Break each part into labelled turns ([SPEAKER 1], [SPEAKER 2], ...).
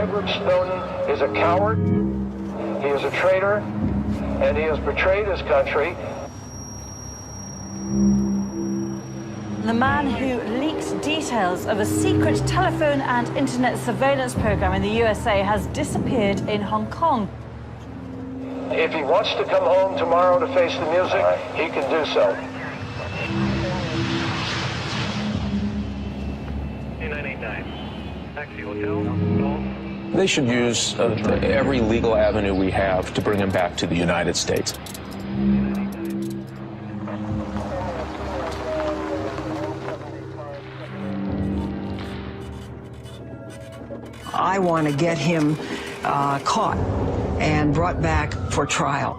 [SPEAKER 1] Edward Snowden is a coward, he is a traitor, and he has betrayed his country.
[SPEAKER 2] The man who leaked details of a secret telephone and internet surveillance program in the USA has disappeared in Hong Kong.
[SPEAKER 1] If he wants to come home tomorrow to face the music, he can do so.
[SPEAKER 3] 2989. Taxi hotel.
[SPEAKER 4] They should use every legal avenue we have to bring him back to the United States.
[SPEAKER 5] I want to get him caught and brought back for trial.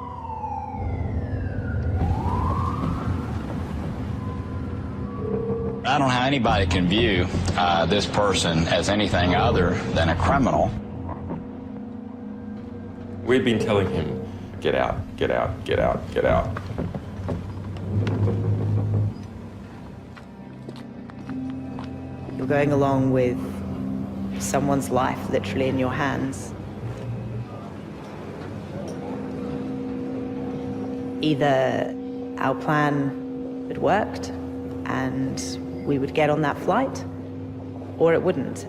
[SPEAKER 6] I don't know how anybody can view this person as anything other than a criminal.
[SPEAKER 7] We'd been telling him, get out, get out, get out, get out.
[SPEAKER 8] You're going along with someone's life literally in your hands. Either our plan had worked and we would get on that flight, or it wouldn't.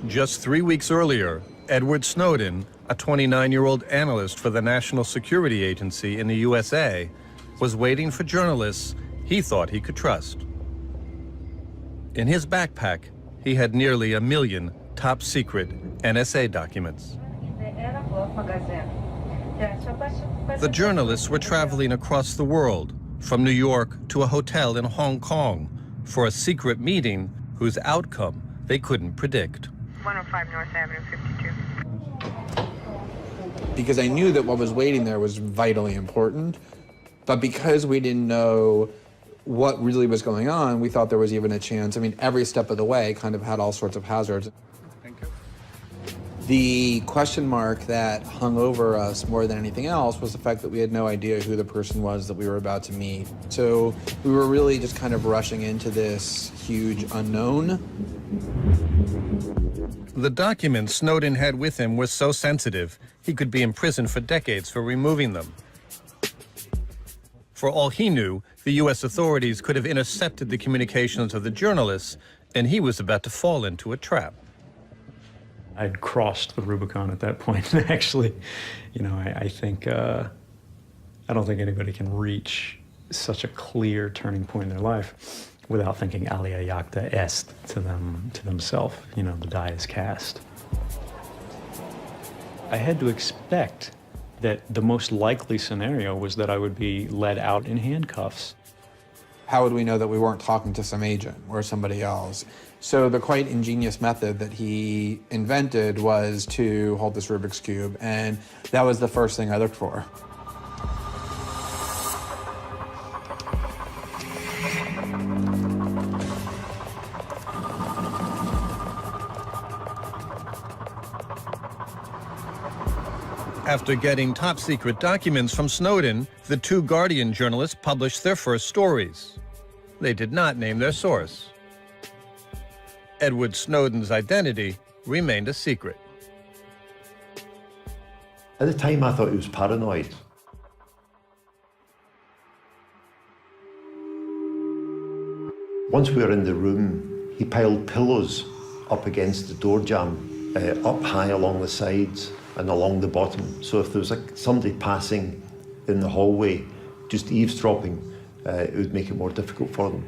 [SPEAKER 9] Just 3 weeks earlier, Edward Snowden, a 29-year-old analyst for the National Security Agency in the USA, was waiting for journalists he thought he could trust. In his backpack, he had nearly 1 million top-secret NSA documents. The journalists were traveling across the world, from New York to a hotel in Hong Kong, for a secret meeting whose outcome they couldn't predict.
[SPEAKER 10] 105 North Avenue 52.
[SPEAKER 11] Because I knew that what was waiting there was vitally important, but because we didn't know what really was going on, we thought there was even a chance. I mean, every step of the way kind of had all sorts of hazards.
[SPEAKER 9] Thank you.
[SPEAKER 11] The question mark that hung over us more than anything else was the fact that we had no idea who the person was that we were about to meet. So we were really just kind of rushing into this huge unknown.
[SPEAKER 9] The documents Snowden had with him were so sensitive, he could be imprisoned for decades for removing them. For all he knew, the U.S. authorities could have intercepted the communications of the journalists, and he was about to fall into a trap.
[SPEAKER 12] I'd crossed the Rubicon at that point. Actually, you know, I think, I don't think anybody can reach such a clear turning point in their life without thinking alia jacta est to themselves. You know, the die is cast. I had to expect that the most likely scenario was that I would be led out in handcuffs.
[SPEAKER 11] How would we know that we weren't talking to some agent or somebody else? So the quite ingenious method that he invented was to hold this Rubik's Cube, and that was the first thing I looked for.
[SPEAKER 9] After getting top-secret documents from Snowden, the two Guardian journalists published their first stories. They did not name their source. Edward Snowden's identity remained a secret.
[SPEAKER 13] At the time, I thought he was paranoid. Once we were in the room, he piled pillows up against the door jamb, up high along the sides and along the bottom. So if there was somebody passing in the hallway, just eavesdropping, it would make it more difficult for them.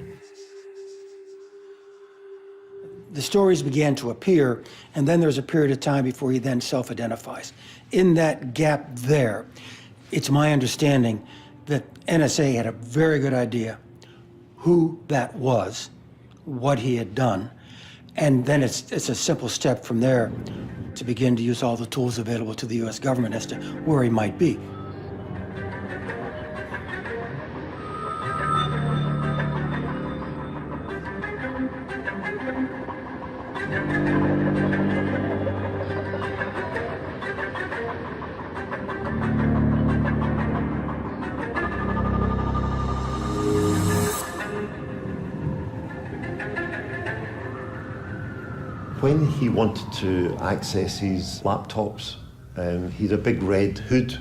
[SPEAKER 14] The stories began to appear, and then there's a period of time before he then self-identifies. In that gap there, it's my understanding that NSA had a very good idea who that was, what he had done, and then it's a simple step from there to begin to use all the tools available to the U.S. government as to where he might be.
[SPEAKER 13] When he wanted to access his laptops, he had a big red hood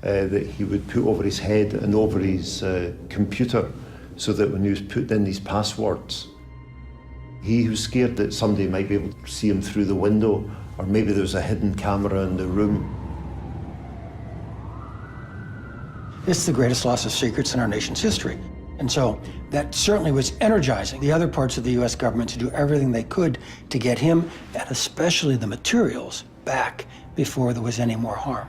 [SPEAKER 13] that he would put over his head and over his computer, so that when he was putting in these passwords, he was scared that somebody might be able to see him through the window, or maybe there was a hidden camera in the room.
[SPEAKER 14] This is the greatest loss of secrets in our nation's history. And so that certainly was energizing the other parts of the U.S. government to do everything they could to get him, and especially the materials, back before there was any more harm.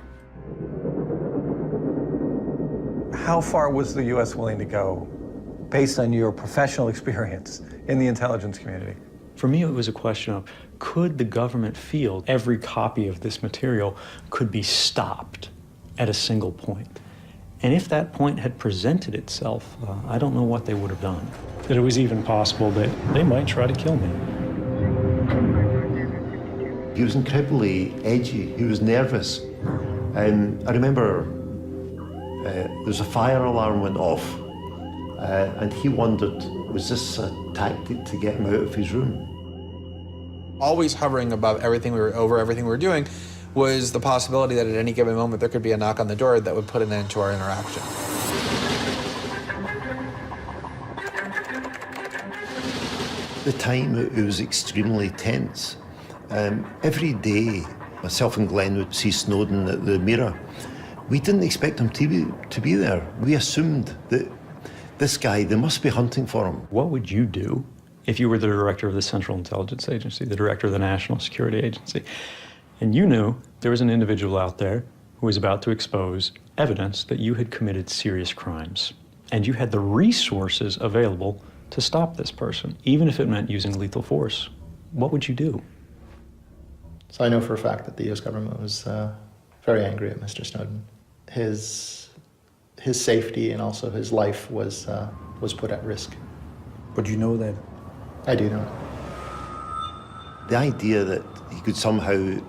[SPEAKER 9] How far was the U.S. willing to go, based on your professional experience in the intelligence community?
[SPEAKER 12] For me, it was a question of, could the government feel every copy of this material could be stopped at a single point? And if that point had presented itself, I don't know what they would have done. That it was even possible that they might try to kill me.
[SPEAKER 13] He was incredibly edgy, he was nervous. I remember there was a fire alarm went off, and he wondered, was this a tactic to get him out of his room?
[SPEAKER 11] Always hovering above everything over everything we were doing was the possibility that at any given moment there could be a knock on the door that would put an end to our interaction.
[SPEAKER 13] At the time, it was extremely tense. Every day, myself and Glenn would see Snowden at the Mirror. We didn't expect him to be there. We assumed that this guy, they must be hunting for him.
[SPEAKER 12] What would you do if you were the director of the Central Intelligence Agency, the director of the National Security Agency, and you knew there was an individual out there who was about to expose evidence that you had committed serious crimes, and you had the resources available to stop this person, even if it meant using lethal force? What would you do?
[SPEAKER 15] So I know for a fact that the U.S. government was very angry at Mr. Snowden. His safety and also his life was put at risk.
[SPEAKER 9] But you know that?
[SPEAKER 15] I do know.
[SPEAKER 13] The idea that he could somehow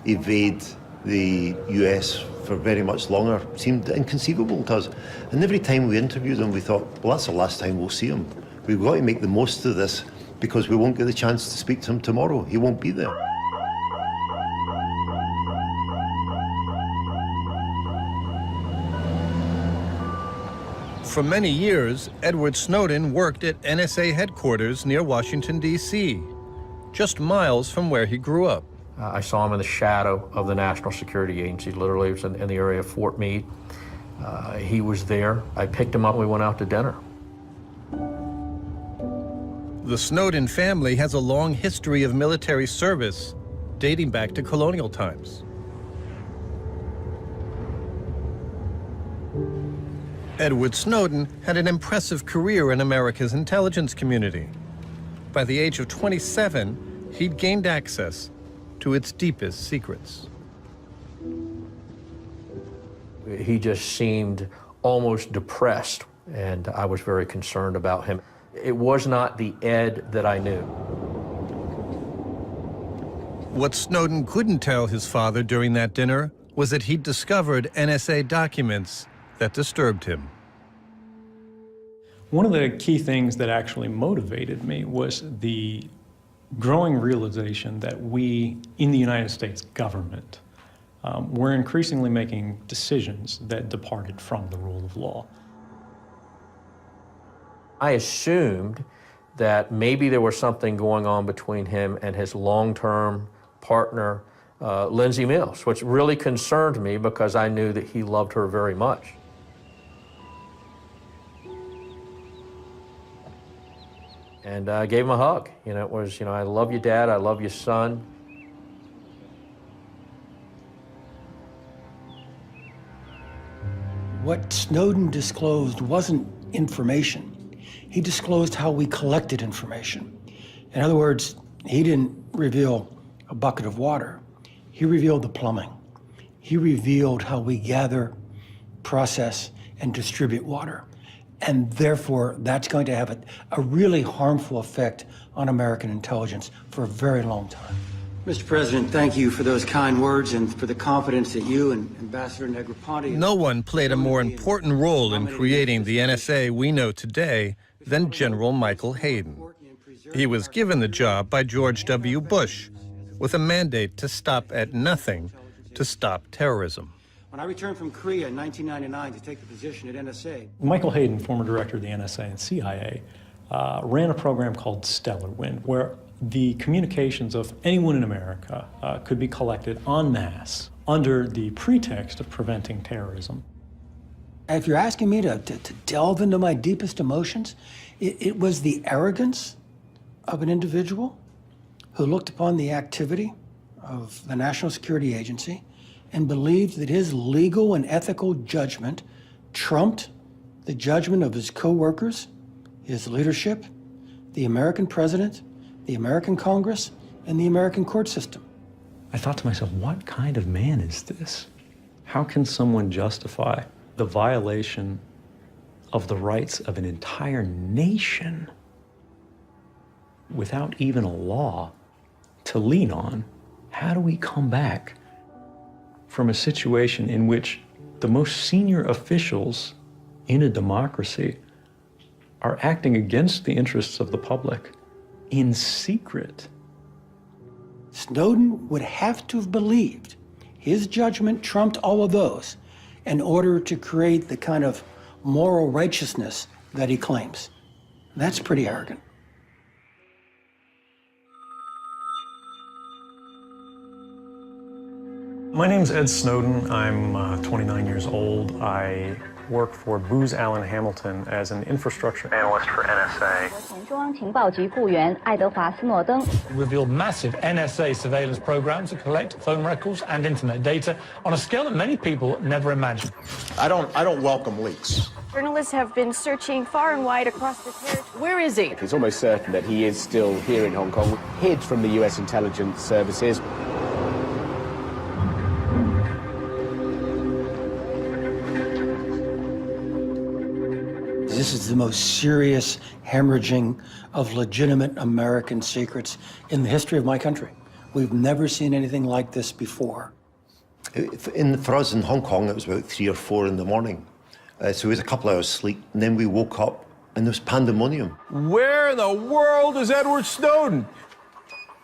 [SPEAKER 13] evade the US for very much longer seemed inconceivable to us. And every time we interviewed him, we thought, well, that's the last time we'll see him. We've got to make the most of this, because we won't get the chance to speak to him tomorrow. He won't be there.
[SPEAKER 9] For many years, Edward Snowden worked at NSA headquarters near Washington, D.C., just miles from where he grew up.
[SPEAKER 1] I saw him in the shadow of the National Security Agency. Literally, it was in the area of Fort Meade. He was there. I picked him up and we went out to dinner.
[SPEAKER 9] The Snowden family has a long history of military service, dating back to colonial times. Edward Snowden had an impressive career in America's intelligence community. By the age of 27, he'd gained access to its deepest secrets.
[SPEAKER 1] He just seemed almost depressed, and I was very concerned about him. It was not the Ed that I knew.
[SPEAKER 9] What Snowden couldn't tell his father during that dinner was that he'd discovered NSA documents that disturbed him.
[SPEAKER 12] One of the key things that actually motivated me was the growing realization that we, in the United States government, were increasingly making decisions that departed from the rule of law.
[SPEAKER 1] I assumed that maybe there was something going on between him and his long-term partner, Lindsay Mills, which really concerned me because I knew that he loved her very much. And I gave him a hug. You know, it was, I love you, Dad, I love you, son.
[SPEAKER 14] What Snowden disclosed wasn't information. He disclosed how we collected information. In other words, he didn't reveal a bucket of water. He revealed the plumbing. He revealed how we gather, process, and distribute water. And therefore, that's going to have a really harmful effect on American intelligence for a very long time. Mr. President, thank you for those kind words and for the confidence that you and Ambassador Negroponte...
[SPEAKER 9] No one played a more important role in creating the NSA we know today than General Michael Hayden. He was given the job by George W. Bush with a mandate to stop at nothing to stop terrorism.
[SPEAKER 14] When I returned from Korea in 1999 to take the position at NSA.
[SPEAKER 12] Michael Hayden, former director of the NSA and CIA, ran a program called Stellar Wind, where the communications of anyone in America could be collected en masse under the pretext of preventing terrorism.
[SPEAKER 14] If you're asking me to delve into my deepest emotions, it was the arrogance of an individual who looked upon the activity of the National Security Agency and believed that his legal and ethical judgment trumped the judgment of his co-workers, his leadership, the American president, the American Congress, and the American court system.
[SPEAKER 12] I thought to myself, what kind of man is this? How can someone justify the violation of the rights of an entire nation without even a law to lean on? How do we come back from a situation in which the most senior officials in a democracy are acting against the interests of the public in secret?
[SPEAKER 14] Snowden would have to have believed his judgment trumped all of those in order to create the kind of moral righteousness that he claims. That's pretty arrogant.
[SPEAKER 16] My name's Ed Snowden. I'm 29 years old. I work for Booz Allen Hamilton as an infrastructure analyst for NSA.
[SPEAKER 17] Revealed massive NSA surveillance programs to collect phone records and internet data on a scale that many people never imagined.
[SPEAKER 18] I don't welcome leaks.
[SPEAKER 19] Journalists have been searching far and wide across the territory.
[SPEAKER 20] Where is he? It's almost certain that he is still here in Hong Kong, hid from the US intelligence services.
[SPEAKER 14] This is the most serious hemorrhaging of legitimate American secrets in the history of my country. We've never seen anything like this before.
[SPEAKER 13] For us in Hong Kong, it was about 3 or 4 in the morning. So we had a couple hours sleep, and then we woke up, and there was pandemonium.
[SPEAKER 18] Where in the world is Edward Snowden?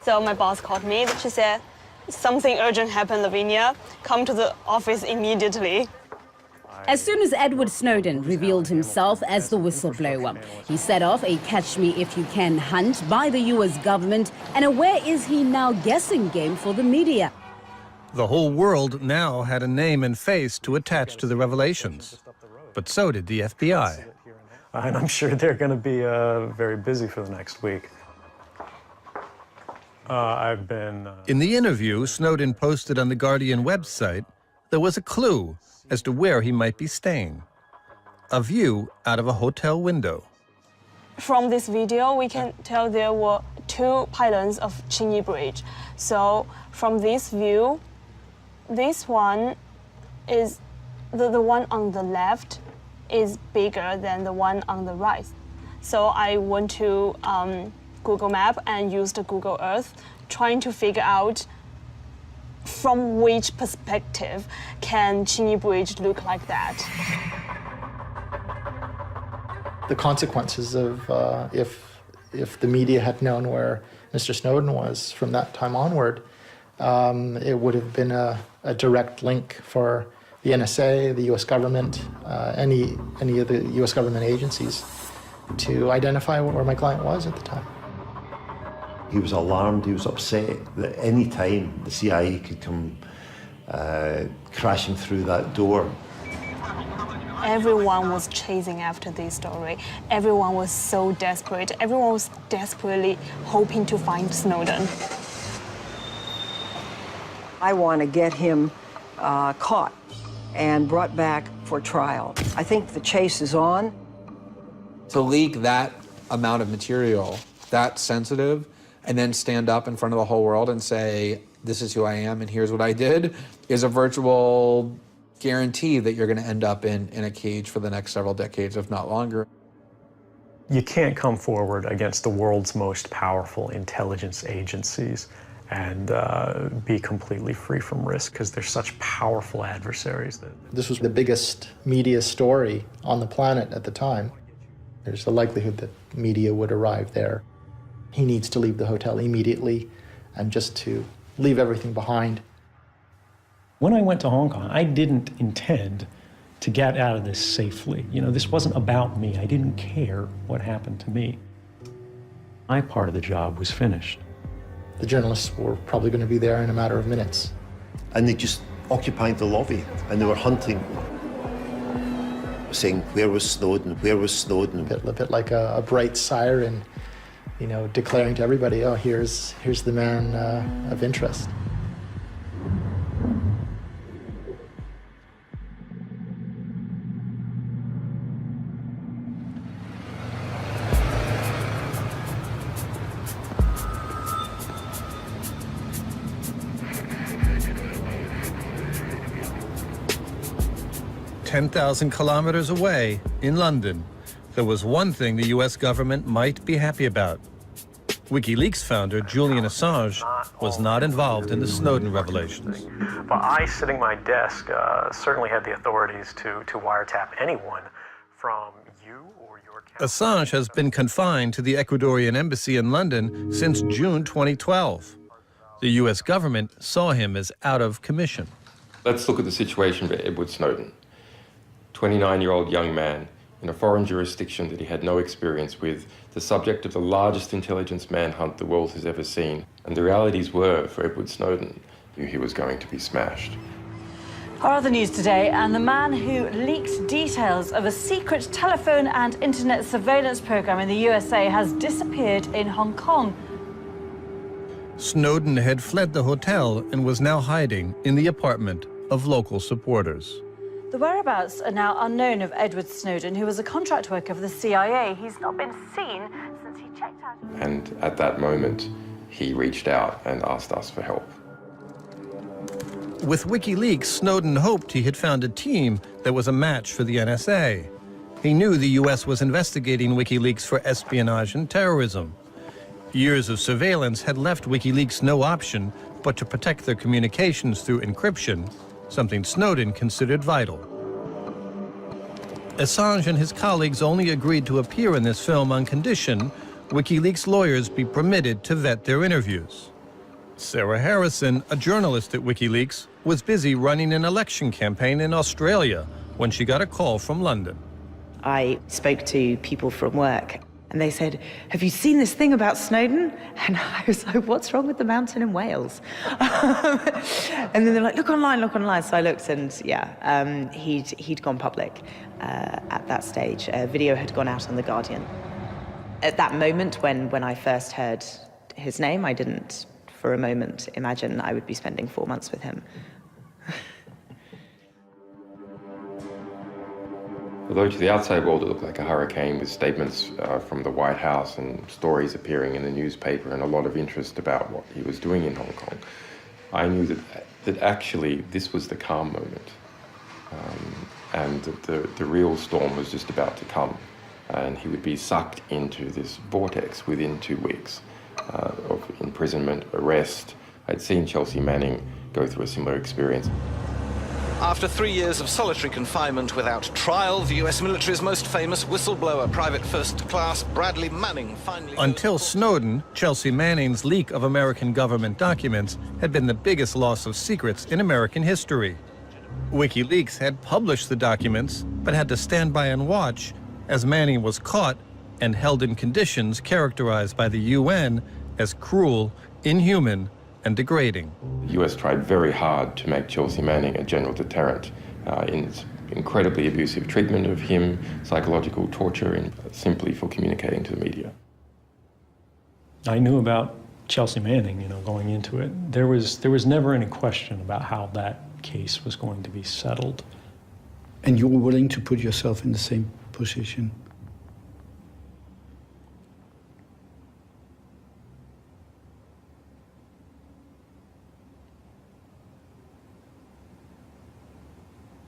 [SPEAKER 19] So my boss called me. She said, something urgent happened, Lavinia. Come to the office immediately.
[SPEAKER 21] As soon as Edward Snowden revealed himself as the whistleblower, he set off a catch-me-if-you-can hunt by the US government and a where-is-he-now guessing game for the media.
[SPEAKER 9] The whole world now had a name and face to attach to the revelations, but so did the FBI.
[SPEAKER 16] And I'm sure they're going to be very busy for the next week.
[SPEAKER 9] In the interview Snowden posted on the Guardian website, there was a clue as to where he might be staying. A view out of a hotel window.
[SPEAKER 19] From this video, we can tell there were 2 pylons of Qingyi Bridge. So from this view, this one is, the one on the left is bigger than the one on the right. So I went to Google Map and used Google Earth, trying to figure out from which perspective can Qingyi Bridge look like that.
[SPEAKER 15] The consequences of if the media had known where Mr. Snowden was from that time onward, it would have been a direct link for the NSA, the U.S. government, any of the U.S. government agencies to identify where my client was at the time.
[SPEAKER 13] He was alarmed, he was upset that any time the CIA could come crashing through that door.
[SPEAKER 19] Everyone was chasing after this story. Everyone was so desperate. Everyone was desperately hoping to find Snowden.
[SPEAKER 5] I want to get him caught and brought back for trial. I think the chase is on.
[SPEAKER 11] To leak that amount of material, that sensitive, and then stand up in front of the whole world and say, this is who I am and here's what I did, is a virtual guarantee that you're going to end up in a cage for the next several decades, if not longer.
[SPEAKER 16] You can't come forward against the world's most powerful intelligence agencies and be completely free from risk, because they're such powerful adversaries.
[SPEAKER 15] This was the biggest media story on the planet at the time. There's the likelihood that media would arrive there. He needs to leave the hotel immediately and just to leave everything behind.
[SPEAKER 16] When I went to Hong Kong, I didn't intend to get out of this safely. You know, this wasn't about me. I didn't care what happened to me. My part of the job was finished.
[SPEAKER 15] The journalists were probably going to be there in a matter of minutes.
[SPEAKER 13] And they just occupied the lobby, and they were hunting, saying, where was Snowden, where was Snowden?
[SPEAKER 15] A bit like a bright siren, you know, declaring to everybody, oh, here's the man of interest.
[SPEAKER 9] "10,000 kilometers away, in London, there was one thing the US government might be happy about. WikiLeaks founder Julian Assange was not involved in the Snowden revelations.
[SPEAKER 16] But I, sitting at my desk, certainly had the authorities to wiretap anyone from you or your...
[SPEAKER 9] Assange has been confined to the Ecuadorian embassy in London since June 2012. The US government saw him as out of commission.
[SPEAKER 7] Let's look at the situation for Edward Snowden. 29-year-old young man in a foreign jurisdiction that he had no experience with, the subject of the largest intelligence manhunt the world has ever seen. And the realities were, for Edward Snowden, he was going to be smashed.
[SPEAKER 2] Our other news today, and the man who leaked details of a secret telephone and internet surveillance program in the USA has disappeared in Hong Kong.
[SPEAKER 9] Snowden had fled the hotel and was now hiding in the apartment of local supporters.
[SPEAKER 2] The whereabouts are now unknown of Edward Snowden, who was a contract worker for the CIA. He's not been seen since he checked out.
[SPEAKER 7] And at that moment, he reached out and asked us for help.
[SPEAKER 9] With WikiLeaks, Snowden hoped he had found a team that was a match for the NSA. He knew the US was investigating WikiLeaks for espionage and terrorism. Years of surveillance had left WikiLeaks no option but to protect their communications through encryption, something Snowden considered vital. Assange and his colleagues only agreed to appear in this film on condition WikiLeaks lawyers be permitted to vet their interviews. Sarah Harrison, a journalist at WikiLeaks, was busy running an election campaign in Australia when she got a call from London.
[SPEAKER 8] I spoke to people from work, and they said, "Have you seen this thing about Snowden?" And I was like, "What's wrong with the mountain in Wales?" And then they're like, look online. So I looked, and yeah, he'd gone public at that stage. A video had gone out on The Guardian. At that moment, when I first heard his name, I didn't for a moment imagine I would be spending 4 months with him.
[SPEAKER 7] Although to the outside world it looked like a hurricane with statements from the White House and stories appearing in the newspaper and a lot of interest about what he was doing in Hong Kong, I knew that actually this was the calm moment, and that the real storm was just about to come, and he would be sucked into this vortex within 2 weeks of imprisonment, arrest. I'd seen Chelsea Manning go through a similar experience.
[SPEAKER 22] After 3 years of solitary confinement without trial, the US military's most famous whistleblower, Private First Class Bradley Manning, finally...
[SPEAKER 9] Until Snowden, Chelsea Manning's leak of American government documents had been the biggest loss of secrets in American history. WikiLeaks had published the documents, but had to stand by and watch as Manning was caught and held in conditions characterized by the UN as cruel, inhuman, and degrading.
[SPEAKER 7] The US tried very hard to make Chelsea Manning a general deterrent in its incredibly abusive treatment of him, psychological torture, and simply for communicating to the media.
[SPEAKER 16] I knew about Chelsea Manning, going into it. There was never any question about how that case was going to be settled.
[SPEAKER 23] And you were willing to put yourself in the same position?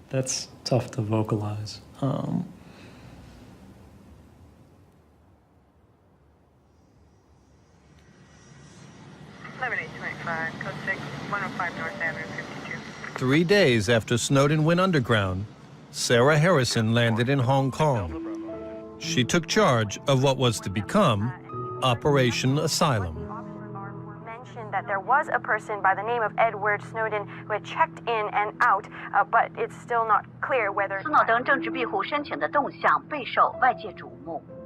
[SPEAKER 16] That's tough to vocalize.
[SPEAKER 10] 11825, code 6, 105 North Avenue, 52.
[SPEAKER 9] 3 days after Snowden went underground, Sarah Harrison landed in Hong Kong. She took charge of what was to become Operation Asylum.
[SPEAKER 3] Mentioned that there was a person by the name of Edward Snowden who had checked in and out, but it's still not clear whether.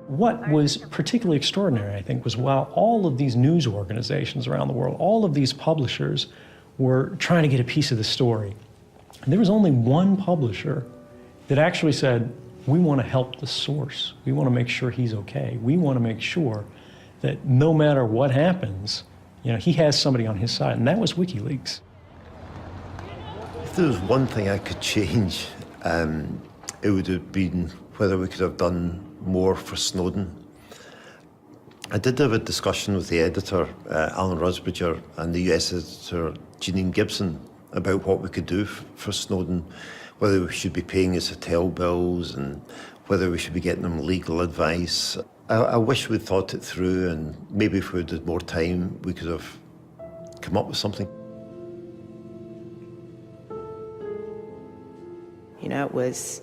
[SPEAKER 16] What was particularly extraordinary, I think, was while all of these news organizations around the world, all of these publishers were trying to get a piece of the story, there was only one publisher that actually said, we want to help the source. We want to make sure he's okay. We want to make sure that no matter what happens, you know, he has somebody on his side, and that was WikiLeaks.
[SPEAKER 13] If there was one thing I could change, it would have been whether we could have done more for Snowden. I did have a discussion with the editor, Alan Rusbridger, and the US editor, Jeanine Gibson, about what we could do for Snowden, whether we should be paying his hotel bills and whether we should be getting him legal advice. I wish we'd thought it through, and maybe if we had more time, we could have come up with something.
[SPEAKER 8] You know, it was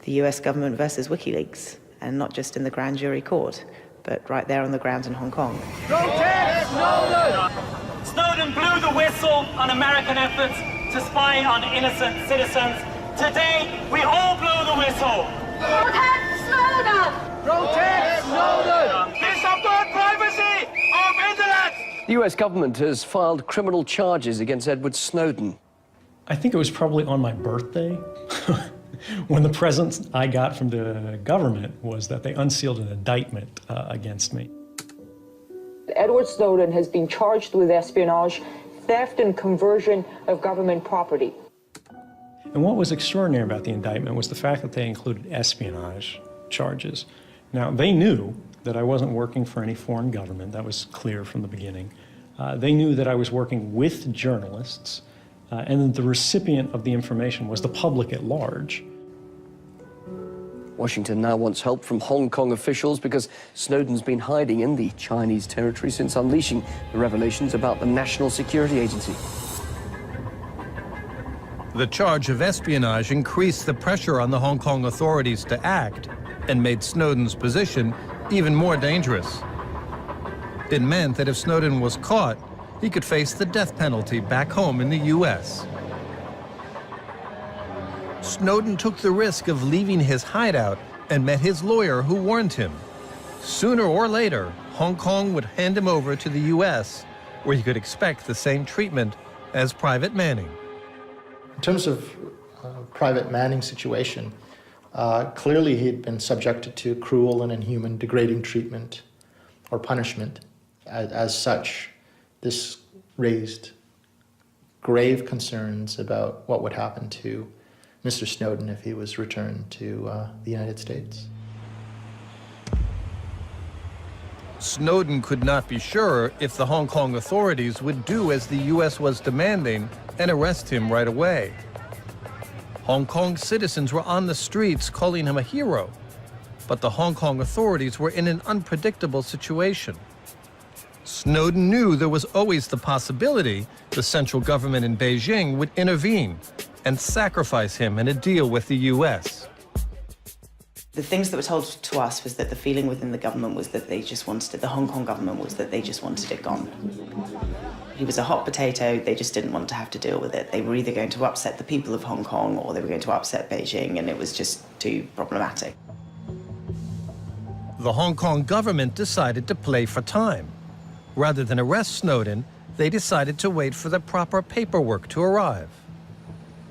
[SPEAKER 8] the US government versus WikiLeaks, and not just in the grand jury court, but right there on the ground in Hong Kong.
[SPEAKER 4] Protect Snowden! Snowden blew the whistle on American efforts to spy on innocent citizens. Today, we all blow the whistle. Protect Snowden! Protect Snowden! This of the privacy of internet!
[SPEAKER 6] The US government has filed criminal charges against Edward Snowden.
[SPEAKER 16] I think it was probably on my birthday when the present I got from the government was that they unsealed an indictment against me.
[SPEAKER 24] Edward Snowden has been charged with espionage, theft and conversion of government property.
[SPEAKER 16] And what was extraordinary about the indictment was the fact that they included espionage charges. Now, they knew that I wasn't working for any foreign government. That was clear from the beginning. They knew that I was working with journalists, and that the recipient of the information was the public at large.
[SPEAKER 6] Washington now wants help from Hong Kong officials because Snowden's been hiding in the Chinese territory since unleashing the revelations about the National Security Agency.
[SPEAKER 9] The charge of espionage increased the pressure on the Hong Kong authorities to act and made Snowden's position even more dangerous. It meant that if Snowden was caught, he could face the death penalty back home in the US. Snowden took the risk of leaving his hideout and met his lawyer, who warned him. Sooner or later, Hong Kong would hand him over to the US, where he could expect the same treatment as Private Manning.
[SPEAKER 15] In terms of Private Manning's situation, clearly he had been subjected to cruel and inhuman, degrading treatment or punishment. As such, this raised grave concerns about what would happen to Mr. Snowden if he was returned to the United States.
[SPEAKER 9] Snowden could not be sure if the Hong Kong authorities would do as the US was demanding and arrest him right away. Hong Kong citizens were on the streets calling him a hero, but the Hong Kong authorities were in an unpredictable situation. Snowden knew there was always the possibility the central government in Beijing would intervene and sacrifice him in a deal with the US.
[SPEAKER 8] The things that were told to us was that the feeling within the government was that they just wanted it, the Hong Kong government was that they just wanted it gone. He was a hot potato, they just didn't want to have to deal with it. They were either going to upset the people of Hong Kong or they were going to upset Beijing, and it was just too problematic.
[SPEAKER 9] The Hong Kong government decided to play for time. Rather than arrest Snowden, they decided to wait for the proper paperwork to arrive.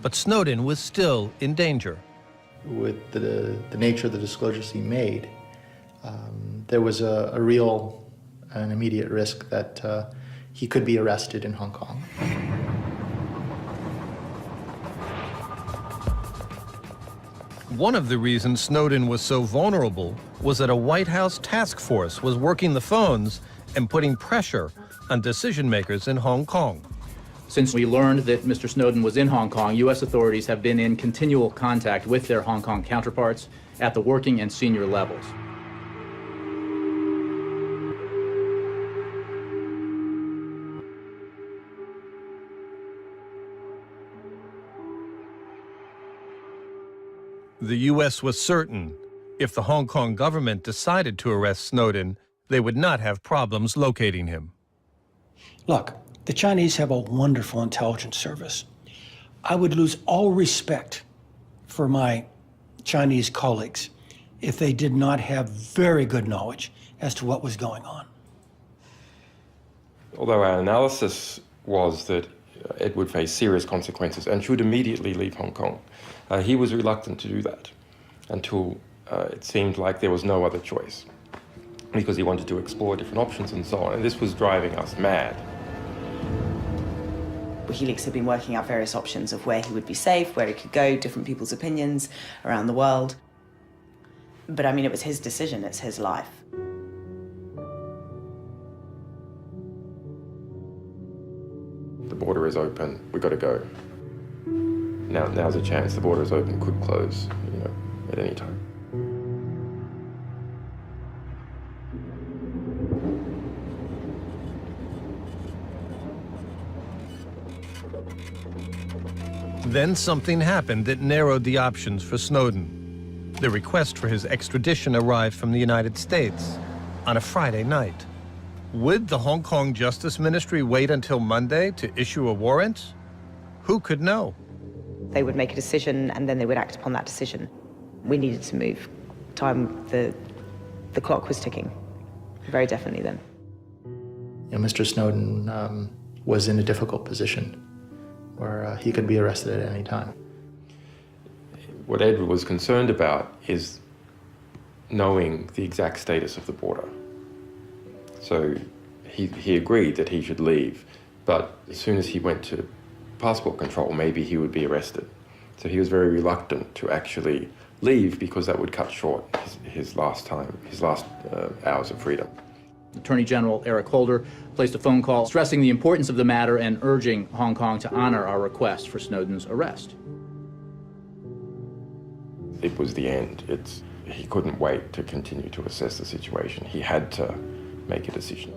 [SPEAKER 9] But Snowden was still in danger.
[SPEAKER 15] With the nature of the disclosures he made, there was a real and immediate risk that he could be arrested in Hong Kong.
[SPEAKER 9] One of the reasons Snowden was so vulnerable was that a White House task force was working the phones and putting pressure on decision makers in Hong Kong.
[SPEAKER 25] Since we learned that Mr. Snowden was in Hong Kong, U.S. authorities have been in continual contact with their Hong Kong counterparts at the working and senior levels.
[SPEAKER 9] The U.S. was certain if the Hong Kong government decided to arrest Snowden, they would not have problems locating him.
[SPEAKER 1] Look, the Chinese have a wonderful intelligence service. I would lose all respect for my Chinese colleagues if they did not have very good knowledge as to what was going on.
[SPEAKER 7] Although our analysis was that Ed would face serious consequences and should immediately leave Hong Kong, he was reluctant to do that until it seemed like there was no other choice, because he wanted to explore different options and so on, and this was driving us mad.
[SPEAKER 8] WikiLeaks had been working out various options of where he would be safe, where he could go, different people's opinions around the world. But I mean, it was his decision, it's his life.
[SPEAKER 7] The border is open, we've got to go. Now's a chance, the border is open, could close, at any time.
[SPEAKER 9] Then something happened that narrowed the options for Snowden. The request for his extradition arrived from the United States on a Friday night. Would the Hong Kong Justice Ministry wait until Monday to issue a warrant? Who could know?
[SPEAKER 8] They would make a decision and then they would act upon that decision. We needed to move. The clock was ticking, very definitely then.
[SPEAKER 15] Mr. Snowden was in a difficult position where he could be arrested at any time.
[SPEAKER 7] What Ed was concerned about is knowing the exact status of the border. So he agreed that he should leave, but as soon as he went to passport control, maybe he would be arrested. So he was very reluctant to actually leave because that would cut short his last hours of freedom.
[SPEAKER 25] Attorney General Eric Holder placed a phone call stressing the importance of the matter and urging Hong Kong to honor our request for Snowden's arrest.
[SPEAKER 7] It was the end. He couldn't wait to continue to assess the situation. He had to make a decision.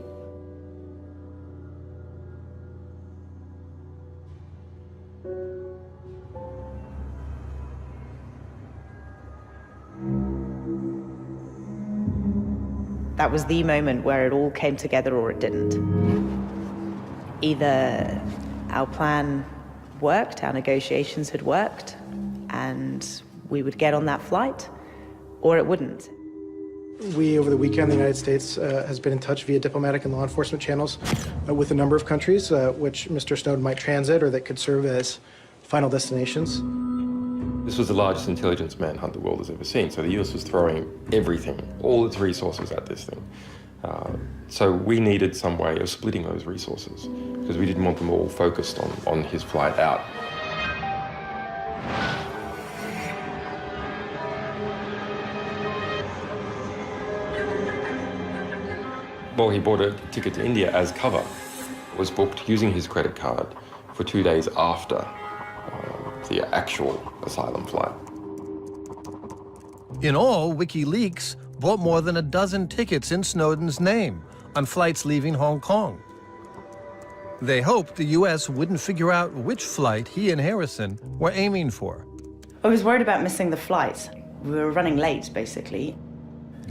[SPEAKER 8] That was the moment where it all came together or it didn't. Either our plan worked, our negotiations had worked, and we would get on that flight, or it wouldn't.
[SPEAKER 12] We, over the weekend, the United States has been in touch via diplomatic and law enforcement channels with a number of countries which Mr. Snowden might transit or that could serve as final destinations.
[SPEAKER 7] This was the largest intelligence manhunt the world has ever seen, so the US was throwing everything, all its resources at this thing. So we needed some way of splitting those resources, because we didn't want them all focused on his flight out. Well, he bought a ticket to India as cover. It was booked using his credit card for 2 days after the actual asylum flight.
[SPEAKER 9] In all, WikiLeaks bought more than a dozen tickets in Snowden's name on flights leaving Hong Kong. They hoped the US wouldn't figure out which flight he and Harrison were aiming for.
[SPEAKER 8] I was worried about missing the flight. We were running late, basically,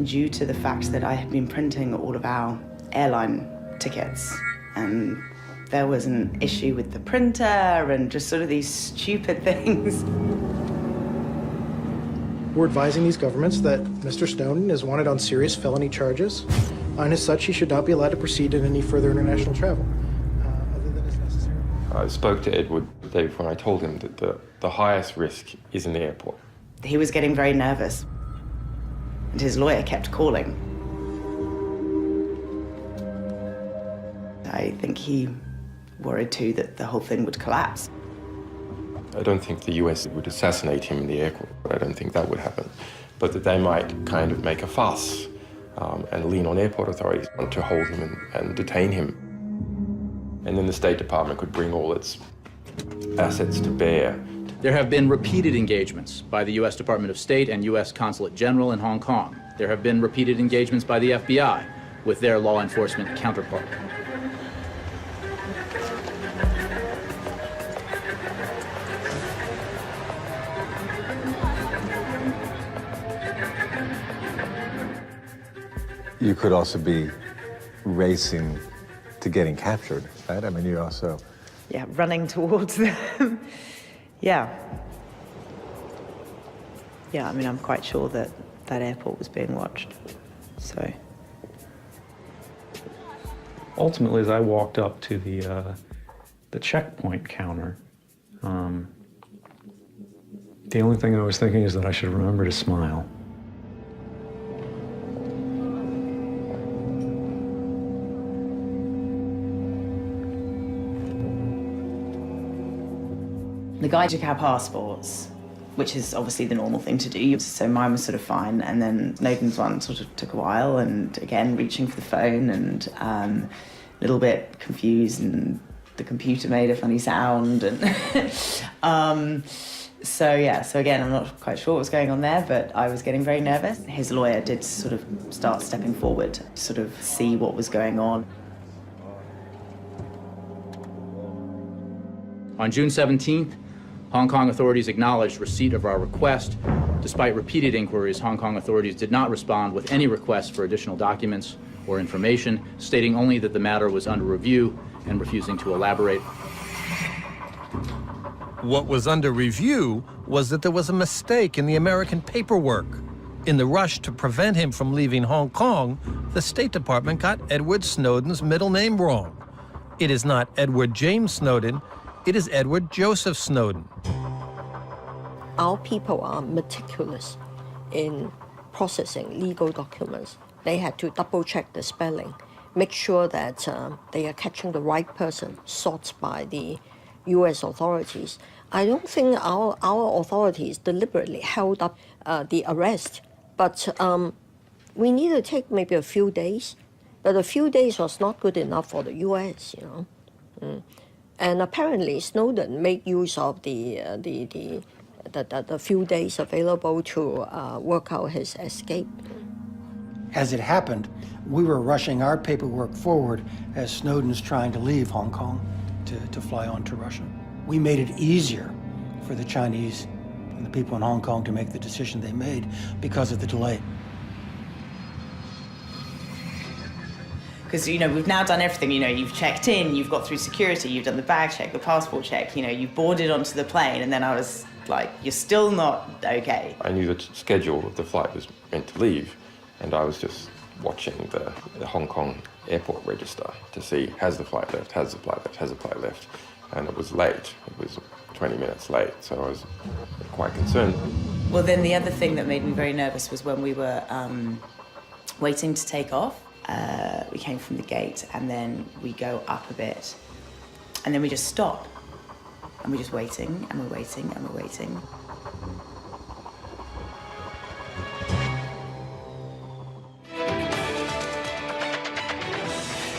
[SPEAKER 8] due to the fact that I had been printing all of our airline tickets, and there was an issue with the printer and just sort of these stupid things.
[SPEAKER 12] We're advising these governments that Mr. Snowden is wanted on serious felony charges, and as such, he should not be allowed to proceed in any further international travel, other than is necessary.
[SPEAKER 7] I spoke to Edward the day before, and I told him that the highest risk is in the airport.
[SPEAKER 8] He was getting very nervous, and his lawyer kept calling. I think he worried too that the whole thing would collapse.
[SPEAKER 7] I don't think the US would assassinate him in the airport. I don't think that would happen. But that they might kind of make a fuss and lean on airport authorities to hold him and detain him. And then the State Department could bring all its assets to bear.
[SPEAKER 25] There have been repeated engagements by the U.S. Department of State and U.S. Consulate General in Hong Kong. There have been repeated engagements by the FBI with their law enforcement counterpart.
[SPEAKER 14] you could also be racing to getting captured, right? I mean, you also...
[SPEAKER 8] Yeah, running towards them. Yeah. Yeah, I mean, I'm quite sure that that airport was being watched, so...
[SPEAKER 16] Ultimately, as I walked up to the checkpoint counter, the only thing I was thinking is that I should remember to smile.
[SPEAKER 8] The guy took our passports, which is obviously the normal thing to do, so mine was sort of fine, and then Snowden's one sort of took a while, and again, reaching for the phone, and a little bit confused, and the computer made a funny sound, and so yeah, so again, I'm not quite sure what was going on there, but I was getting very nervous. His lawyer did sort of start stepping forward to sort of see what was going on.
[SPEAKER 25] On June 17th, Hong Kong authorities acknowledged receipt of our request. Despite repeated inquiries, Hong Kong authorities did not respond with any requests for additional documents or information, stating only that the matter was under review and refusing to elaborate.
[SPEAKER 9] What was under review was that there was a mistake in the American paperwork. In the rush to prevent him from leaving Hong Kong, the State Department got Edward Snowden's middle name wrong. It is not Edward James Snowden, it is Edward Joseph Snowden.
[SPEAKER 17] Our people are meticulous in processing legal documents. They had to double-check the spelling, make sure that they are catching the right person, sought by the U.S. authorities. I don't think our authorities deliberately held up the arrest, but we need to take maybe a few days. But a few days was not good enough for the U.S., you know. And apparently Snowden made use of the few days available to work out his escape.
[SPEAKER 1] As it happened, we were rushing our paperwork forward as Snowden's trying to leave Hong Kong to fly on to Russia. We made it easier for the Chinese and the people in Hong Kong to make the decision they made because of the delay.
[SPEAKER 8] Because, you know, we've now done everything. You know, you've checked in, you've got through security, you've done the bag check, the passport check, you know, you've boarded onto the plane, and then I was like, you're still not okay.
[SPEAKER 7] I knew the schedule of the flight was meant to leave, and I was just watching the Hong Kong airport register to see, has the flight left, has the flight left, has the flight left? And it was late. It was 20 minutes late, so I was quite concerned.
[SPEAKER 8] Well, then the other thing that made me very nervous was when we were waiting to take off. We came from the gate, and then we go up a bit, and then we just stop, and we're just waiting, and we're waiting, and we're waiting.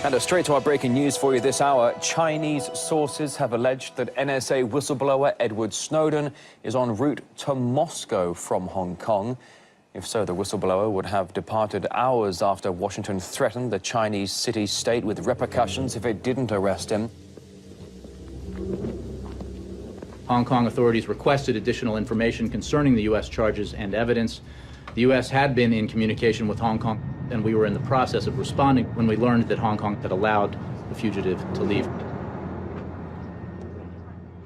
[SPEAKER 18] And straight to our breaking news for you this hour. Chinese sources have alleged that NSA whistleblower Edward Snowden is en route to Moscow from Hong Kong. If so, the whistleblower would have departed hours after Washington threatened the Chinese city-state with repercussions if it didn't arrest him.
[SPEAKER 25] Hong Kong authorities requested additional information concerning the U.S. charges and evidence. The U.S. had been in communication with Hong Kong, and we were in the process of responding when we learned that Hong Kong had allowed the fugitive to leave.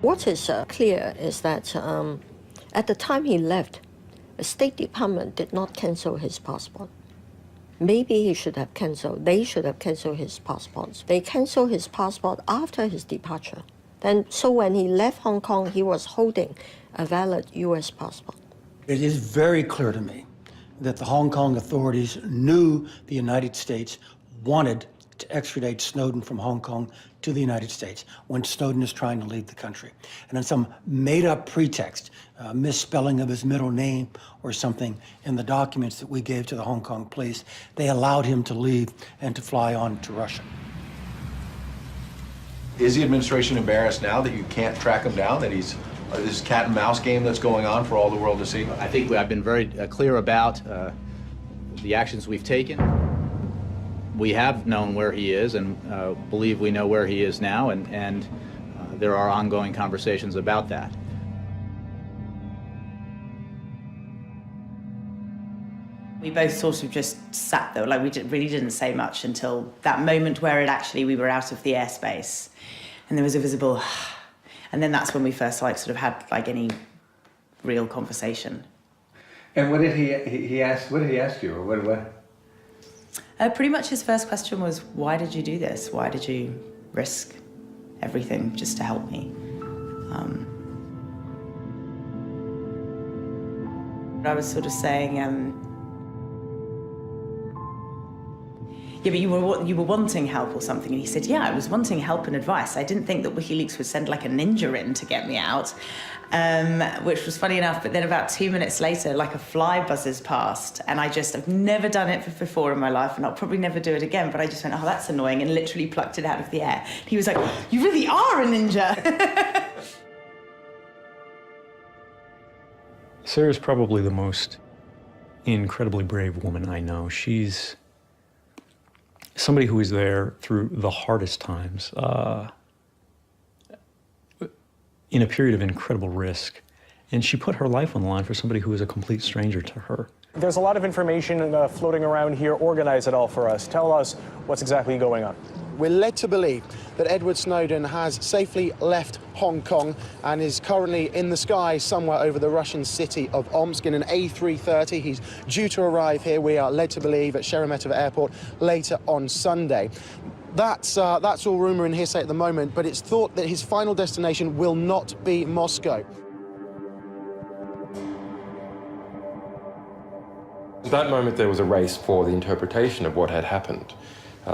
[SPEAKER 17] What is clear is that at the time he left, the State Department did not cancel his passport. Maybe he should have canceled, they should have canceled his passports. They canceled his passport after his departure. So when he left Hong Kong, he was holding a valid U.S. passport.
[SPEAKER 1] It is very clear to me that the Hong Kong authorities knew the United States wanted to extradite Snowden from Hong Kong to the United States when Snowden is trying to leave the country. And on some made-up pretext, misspelling of his middle name or something in the documents that we gave to the Hong Kong police, they allowed him to leave and to fly on to Russia.
[SPEAKER 20] Is the administration embarrassed now that you can't track him down, that he's this cat and mouse game that's going on for all the world to see?
[SPEAKER 25] I think I've been very clear about the actions we've taken. We have known where he is and believe we know where he is now, and there are ongoing conversations about that.
[SPEAKER 8] We both sort of just sat there, like really didn't say much until that moment where we were out of the airspace, and there was a visible, and then that's when we first sort of had any real conversation.
[SPEAKER 14] And what did he ask? What did he ask you, or what?
[SPEAKER 8] Pretty much his first question was, "Why did you do this? Why did you risk everything just to help me?" I was sort of saying, yeah, but you were wanting help or something. And he said, yeah, I was wanting help and advice. I didn't think that WikiLeaks would send a ninja in to get me out, which was funny enough. But then about 2 minutes later, a fly buzzes past. And I've never done it before in my life, and I'll probably never do it again. But I just went, oh, that's annoying, and literally plucked it out of the air. And he was like, you really are a ninja.
[SPEAKER 16] Sarah's probably the most incredibly brave woman I know. She's somebody who is there through the hardest times, in a period of incredible risk. And she put her life on the line for somebody who is a complete stranger to her.
[SPEAKER 2] There's a lot of information floating around here. Organize it all for us. Tell us what's exactly going on.
[SPEAKER 5] We're led to believe that Edward Snowden has safely left Hong Kong and is currently in the sky somewhere over the Russian city of Omsk in an A330. He's due to arrive here, we are led to believe, at Sheremetyevo Airport later on Sunday. That's all rumour and hearsay at the moment, but it's thought that his final destination will not be Moscow.
[SPEAKER 7] At that moment, there was a race for the interpretation of what had happened.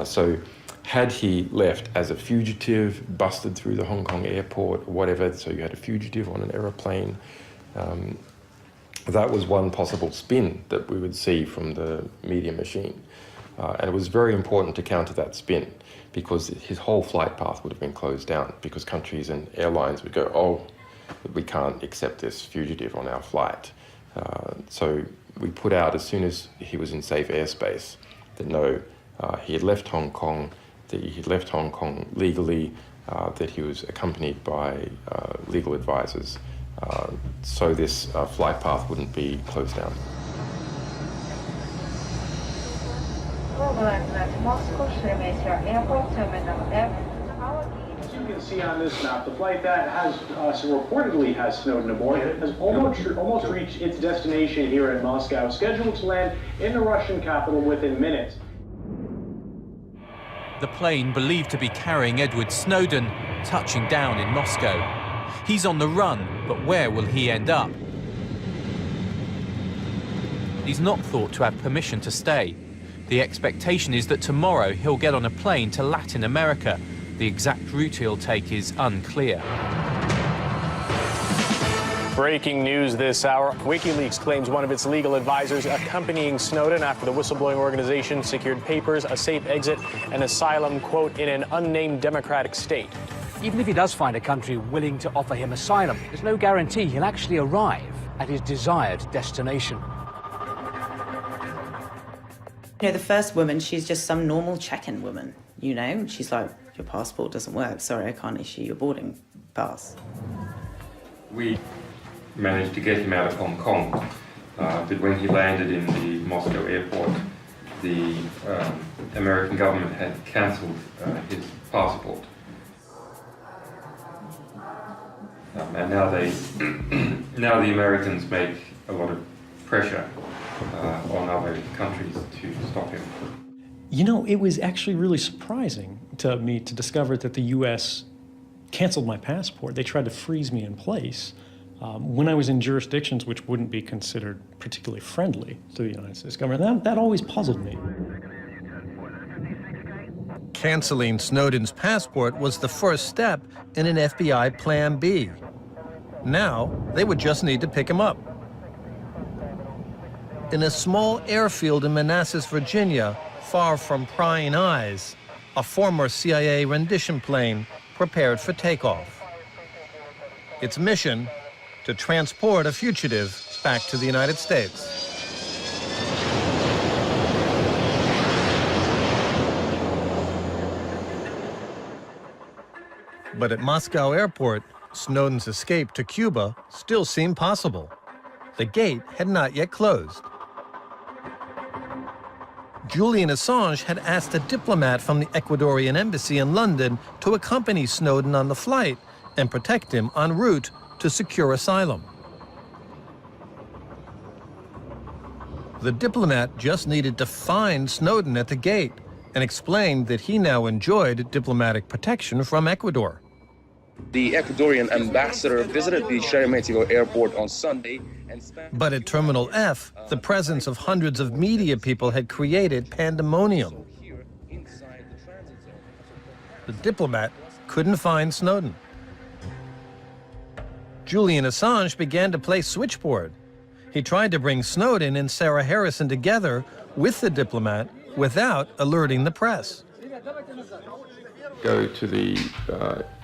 [SPEAKER 7] So had he left as a fugitive, busted through the Hong Kong airport, or whatever, so you had a fugitive on an aeroplane, that was one possible spin that we would see from the media machine. And it was very important to counter that spin, because his whole flight path would have been closed down, because countries and airlines would go, oh, we can't accept this fugitive on our flight. So we put out, as soon as he was in safe airspace, that no, he had left Hong Kong, that he had left Hong Kong legally, that he was accompanied by legal advisors, so this flight path wouldn't be closed down.
[SPEAKER 2] As you can see on this map, the flight that reportedly has Snowden aboard has almost reached its destination here in Moscow, scheduled to land in the Russian capital within minutes.
[SPEAKER 11] The plane believed to be carrying Edward Snowden touching down in Moscow. He's on the run, but where will he end up? He's not thought to have permission to stay. The expectation is that tomorrow he'll get on a plane to Latin America. The exact route he'll take is unclear.
[SPEAKER 2] Breaking news this hour. WikiLeaks claims one of its legal advisors accompanying Snowden after the whistleblowing organization secured papers, a safe exit, and asylum, quote, in an unnamed democratic state.
[SPEAKER 19] Even if he does find a country willing to offer him asylum, there's no guarantee he'll actually arrive at his desired destination.
[SPEAKER 8] The first woman, she's just some normal check-in woman, She's like, your passport doesn't work. Sorry, I can't issue your boarding pass.
[SPEAKER 7] We managed to get him out of Hong Kong, but when he landed in the Moscow airport, the American government had cancelled his passport. And now now the Americans make a lot of pressure on other countries to stop him.
[SPEAKER 16] It was actually really surprising to me to discover that the U.S. canceled my passport. They tried to freeze me in place when I was in jurisdictions which wouldn't be considered particularly friendly to the United States government. That always puzzled me.
[SPEAKER 9] Canceling Snowden's passport was the first step in an FBI Plan B. Now, they would just need to pick him up. In a small airfield in Manassas, Virginia, far from prying eyes, a former CIA rendition plane prepared for takeoff. Its mission, to transport a fugitive back to the United States. But at Moscow airport, Snowden's escape to Cuba still seemed possible. The gate had not yet closed. Julian Assange had asked a diplomat from the Ecuadorian embassy in London to accompany Snowden on the flight and protect him en route to secure asylum. The diplomat just needed to find Snowden at the gate and explained that he now enjoyed diplomatic protection from Ecuador.
[SPEAKER 3] The Ecuadorian ambassador visited the Sheremetyevo airport on Sunday and spent...
[SPEAKER 9] But at Terminal F, the presence of hundreds of media people had created pandemonium. The diplomat couldn't find Snowden. Julian Assange began to play switchboard. He tried to bring Snowden and Sarah Harrison together with the diplomat without alerting the press.
[SPEAKER 7] Go to the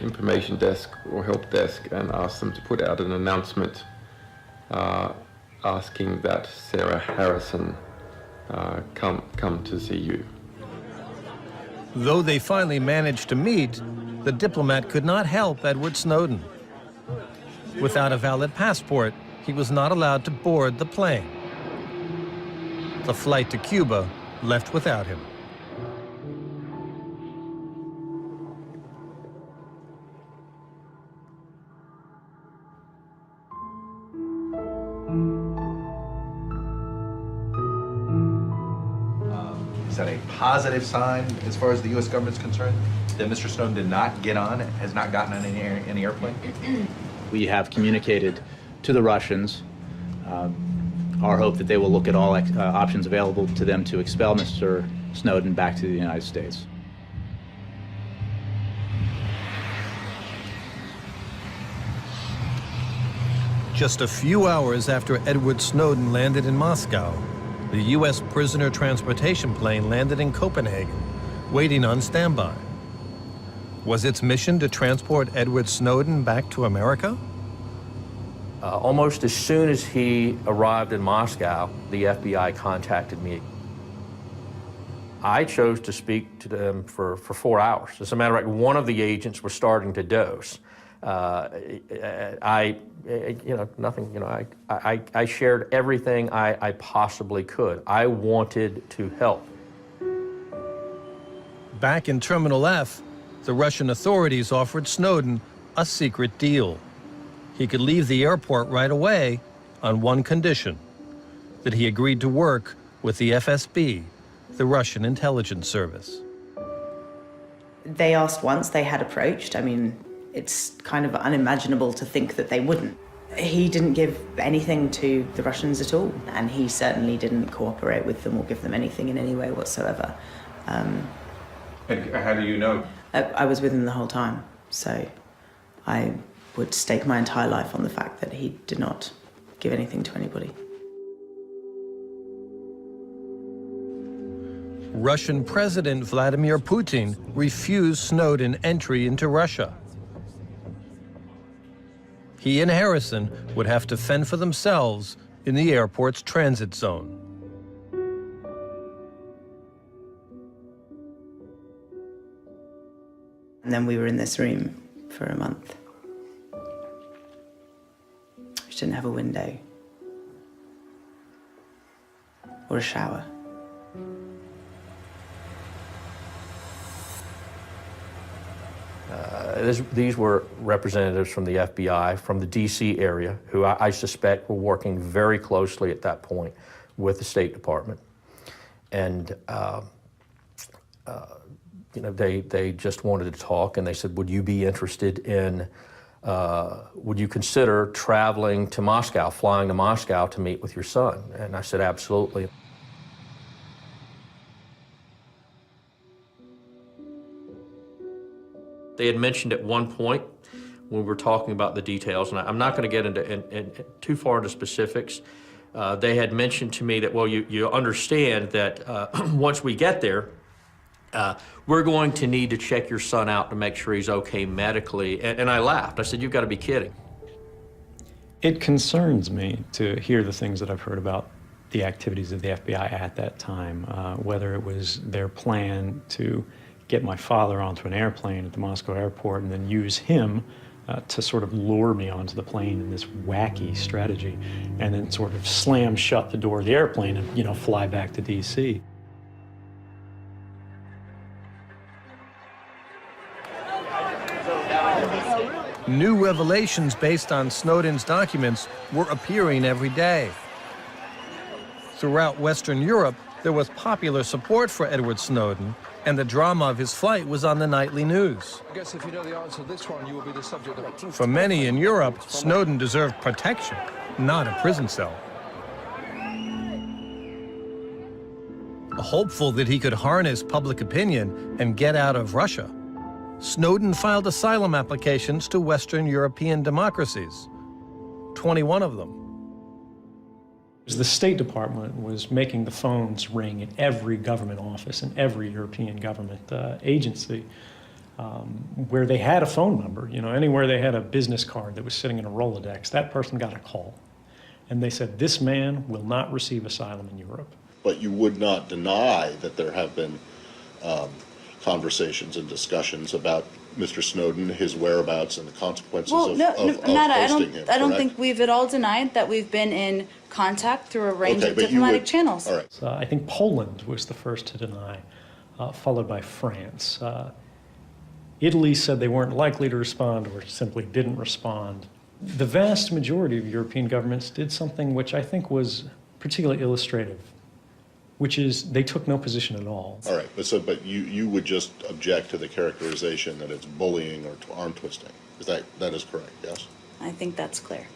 [SPEAKER 7] information desk or help desk and ask them to put out an announcement asking that Sarah Harrison come to see you.
[SPEAKER 9] Though they finally managed to meet, the diplomat could not help Edward Snowden. Without a valid passport, he was not allowed to board the plane. The flight to Cuba left without him.
[SPEAKER 20] Is that a positive sign as far as the U.S. government's concerned, that Mr. Snowden did not get on, has not gotten on any airplane?
[SPEAKER 25] We have communicated to the Russians our hope that they will look at all options available to them to expel Mr. Snowden back to the United States.
[SPEAKER 9] Just a few hours after Edward Snowden landed in Moscow, the U.S. prisoner transportation plane landed in Copenhagen, waiting on standby. Was its mission to transport Edward Snowden back to America?
[SPEAKER 10] Almost as soon as he arrived in Moscow, the FBI contacted me. I chose to speak to them for 4 hours. As a matter of fact, one of the agents was starting to doze. I shared everything I possibly could. I wanted to help.
[SPEAKER 9] Back in Terminal F, the Russian authorities offered Snowden a secret deal. He could leave the airport right away on one condition, that he agreed to work with the FSB, the Russian intelligence service.
[SPEAKER 8] They asked once, they had approached. I mean, it's kind of unimaginable to think that they wouldn't. He didn't give anything to the Russians at all, and he certainly didn't cooperate with them or give them anything in any way whatsoever.
[SPEAKER 7] And how do you know?
[SPEAKER 8] I was with him the whole time, so I would stake my entire life on the fact that he did not give anything to anybody.
[SPEAKER 9] Russian President Vladimir Putin refused Snowden entry into Russia. He and Harrison would have to fend for themselves in the airport's transit zone.
[SPEAKER 8] And then we were in this room for a month, which didn't have a window or a shower.
[SPEAKER 10] These were representatives from the FBI, from the DC area, who I suspect were working very closely at that point with the State Department. And they just wanted to talk, and they said, would you be interested in, would you consider traveling to Moscow, flying to Moscow to meet with your son? And I said, absolutely. They had mentioned at one point when we were talking about the details, and I'm not going to get into too far into specifics, they had mentioned to me that, well, you understand that once we get there, we're going to need to check your son out to make sure he's okay medically. And I laughed. I said, you've got to be kidding.
[SPEAKER 16] It concerns me to hear the things that I've heard about the activities of the FBI at that time, whether it was their plan to get my father onto an airplane at the Moscow airport and then use him to sort of lure me onto the plane in this wacky strategy, and then sort of slam shut the door of the airplane and, fly back to DC.
[SPEAKER 9] New revelations based on Snowden's documents were appearing every day. Throughout Western Europe, there was popular support for Edward Snowden, and the drama of his flight was on the nightly news.
[SPEAKER 4] I guess if you know the answer to this one, you will be the subject of...
[SPEAKER 9] For many in Europe, Snowden deserved protection, not a prison cell. Hopeful that he could harness public opinion and get out of Russia, Snowden filed asylum applications to Western European democracies, 21 of them.
[SPEAKER 16] The State Department was making the phones ring at every government office and every European government agency where they had a phone number. You know, anywhere they had a business card that was sitting in a Rolodex, that person got a call. And they said, this man will not receive asylum in Europe.
[SPEAKER 13] But you would not deny that there have been conversations and discussions about Mr. Snowden, his whereabouts, and the consequences of hosting him.
[SPEAKER 21] I don't think we've at all denied that we've been in contact through a range of diplomatic channels.
[SPEAKER 13] All right.
[SPEAKER 16] So I think Poland was the first to deny, followed by France. Italy said they weren't likely to respond or simply didn't respond. The vast majority of European governments did something which I think was particularly illustrative, which is they took no position at all.
[SPEAKER 13] All right, but you would just object to the characterization that it's bullying or arm twisting. That is correct, yes?
[SPEAKER 21] I think that's clear.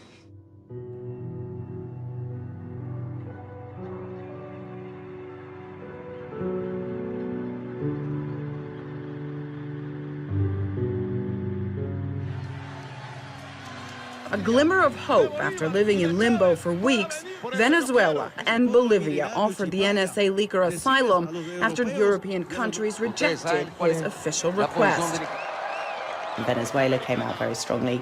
[SPEAKER 22] A glimmer of hope after living in limbo for weeks, Venezuela and Bolivia offered the NSA leaker asylum after European countries rejected his official request.
[SPEAKER 8] Venezuela came out very strongly.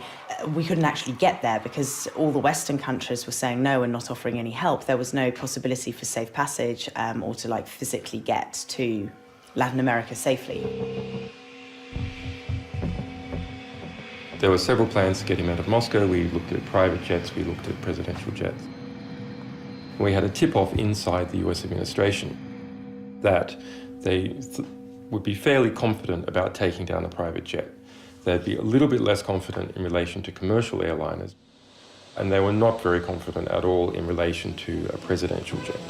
[SPEAKER 8] We couldn't actually get there because all the Western countries were saying no and not offering any help. There was no possibility for safe passage or to physically get to Latin America safely.
[SPEAKER 7] There were several plans to get him out of Moscow. We looked at private jets, we looked at presidential jets. We had a tip-off inside the US administration that they would be fairly confident about taking down a private jet. They'd be a little bit less confident in relation to commercial airliners, and they were not very confident at all in relation to a presidential jet.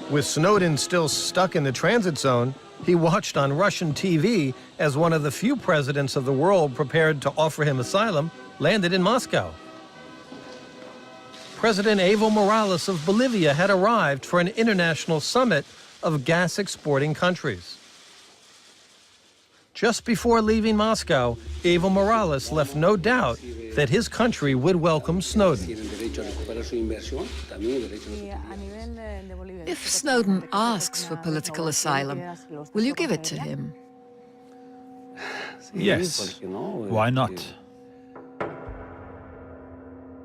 [SPEAKER 9] With Snowden still stuck in the transit zone, he watched on Russian TV as one of the few presidents of the world prepared to offer him asylum landed in Moscow. President Evo Morales of Bolivia had arrived for an international summit of gas-exporting countries. Just before leaving Moscow, Evo Morales left no doubt that his country would welcome Snowden.
[SPEAKER 23] If Snowden asks for political asylum, will you give it to him?
[SPEAKER 26] Yes. Why not?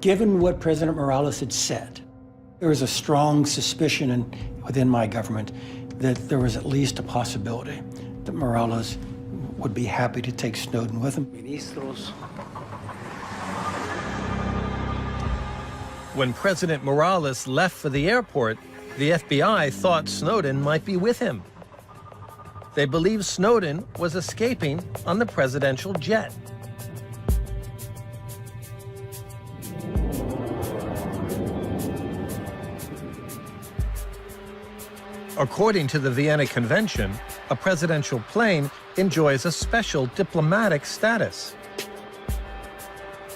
[SPEAKER 1] Given what President Morales had said, there was a strong suspicion within my government that there was at least a possibility that Morales would be happy to take Snowden with him.
[SPEAKER 9] When President Morales left for the airport, the FBI thought Snowden might be with him. They believed Snowden was escaping on the presidential jet. According to the Vienna Convention, a presidential plane enjoys a special diplomatic status.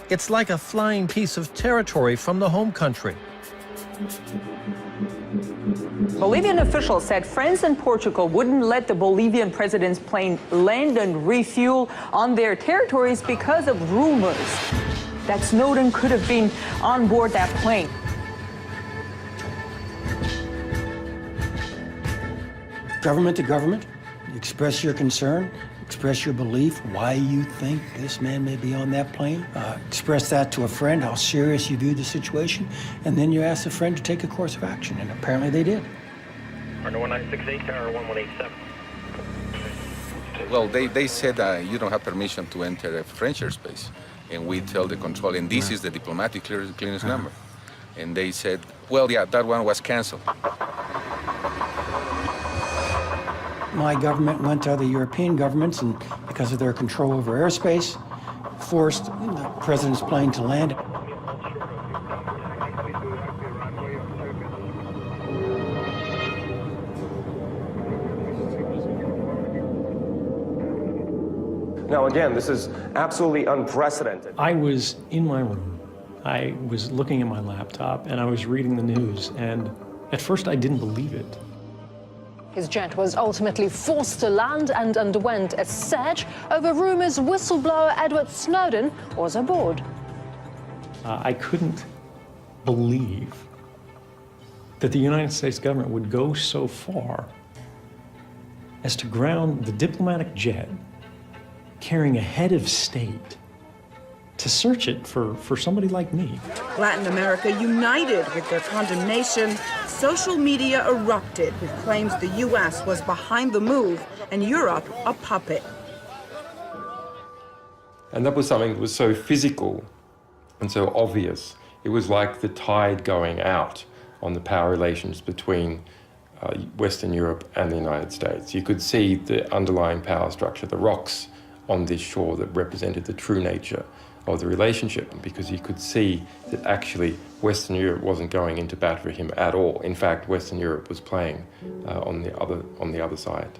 [SPEAKER 9] It's like a flying piece of territory from the home country.
[SPEAKER 24] Bolivian officials said France and Portugal wouldn't let the Bolivian president's plane land and refuel on their territories because of rumors that Snowden could have been on board that plane.
[SPEAKER 1] Government to government, express your concern, express your belief, why you think this man may be on that plane. Express that to a friend, how serious you view the situation, and then you ask the friend to take a course of action, and apparently they did.
[SPEAKER 27] Under 1968, tower 1187.
[SPEAKER 3] Well, they said you don't have permission to enter a French airspace. And we tell the control, and this is the diplomatic clearance number. And they said, well, yeah, that one was canceled.
[SPEAKER 1] My government went to other European governments and because of their control over airspace, forced the president's plane to land.
[SPEAKER 5] Now, again, this is absolutely unprecedented.
[SPEAKER 16] I was in my room. I was looking at my laptop and I was reading the news, and at first I didn't believe it.
[SPEAKER 6] His jet was ultimately forced to land and underwent a search over rumors whistleblower Edward Snowden was aboard.
[SPEAKER 16] I couldn't believe that the United States government would go so far as to ground the diplomatic jet carrying a head of state to search it for somebody like me.
[SPEAKER 22] Latin America united with their condemnation. Social media erupted with claims the U.S. was behind the move and Europe a puppet.
[SPEAKER 7] And that was something that was so physical and so obvious. It was like the tide going out on the power relations between Western Europe and the United States. You could see the underlying power structure, the rocks on this shore that represented the true nature of the relationship, because you could see that actually Western Europe wasn't going into bat for him at all. In fact, Western Europe was playing on the other side.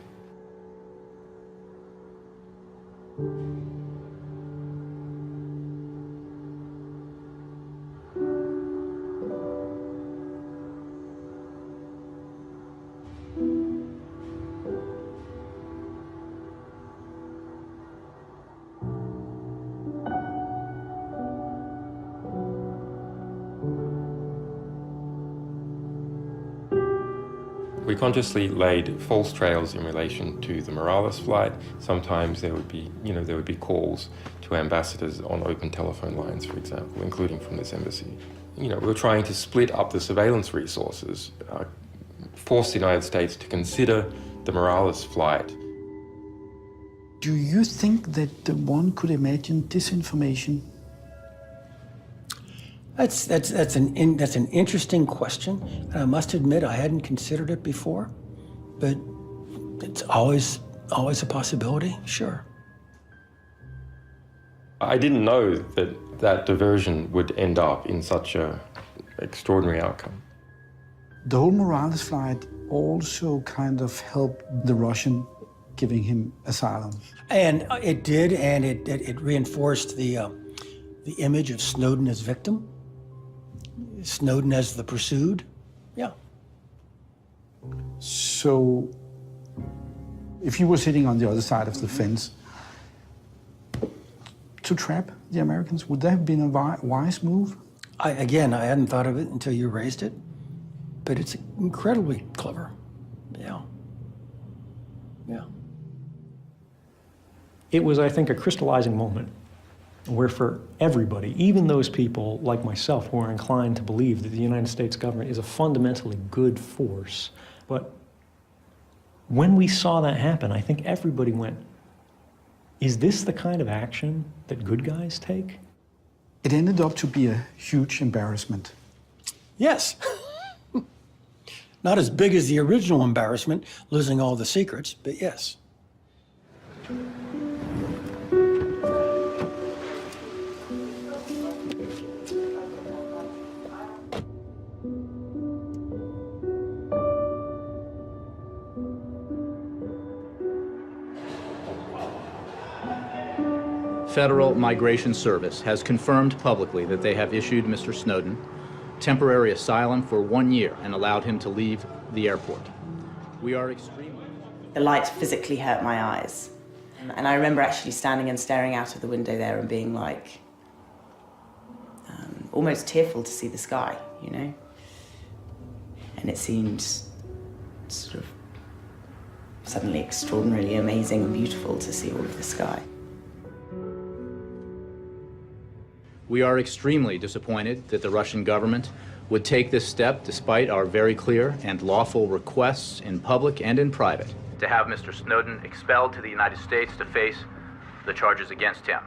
[SPEAKER 7] We consciously laid false trails in relation to the Morales flight. Sometimes there would be calls to ambassadors on open telephone lines, for example, including from this embassy. We were trying to split up the surveillance resources, force the United States to consider the Morales flight.
[SPEAKER 12] Do you think that one could imagine disinformation?
[SPEAKER 1] That's an interesting question, and I must admit I hadn't considered it before, but it's always a possibility, sure.
[SPEAKER 7] I didn't know that diversion would end up in such an extraordinary outcome.
[SPEAKER 12] The whole Morales flight also kind of helped the Russian giving him asylum.
[SPEAKER 1] And it did, and it reinforced the image of Snowden as victim. Snowden as the pursued, yeah.
[SPEAKER 12] So, if you were sitting on the other side of the fence, to trap the Americans, would that have been a wise move?
[SPEAKER 1] Again, I hadn't thought of it until you raised it, but it's incredibly clever, yeah. Yeah.
[SPEAKER 16] It was, I think, a crystallizing moment where for everybody, even those people like myself who are inclined to believe that the United States government is a fundamentally good force, but when we saw that happen, I think everybody went, is this the kind of action that good guys take?
[SPEAKER 12] It ended up to be a huge embarrassment.
[SPEAKER 1] Yes. Not as big as the original embarrassment, losing all the secrets, but yes.
[SPEAKER 25] Federal Migration Service has confirmed publicly that they have issued Mr. Snowden temporary asylum for 1 year and allowed him to leave the airport. We are extremely...
[SPEAKER 8] The light physically hurt my eyes. And I remember actually standing and staring out of the window there and being like, almost tearful to see the sky, you know? And it seemed sort of suddenly extraordinarily amazing and beautiful to see all of the sky.
[SPEAKER 25] We are extremely disappointed that the Russian government would take this step despite our very clear and lawful requests in public and in private to have Mr. Snowden expelled to the United States to face the charges against him.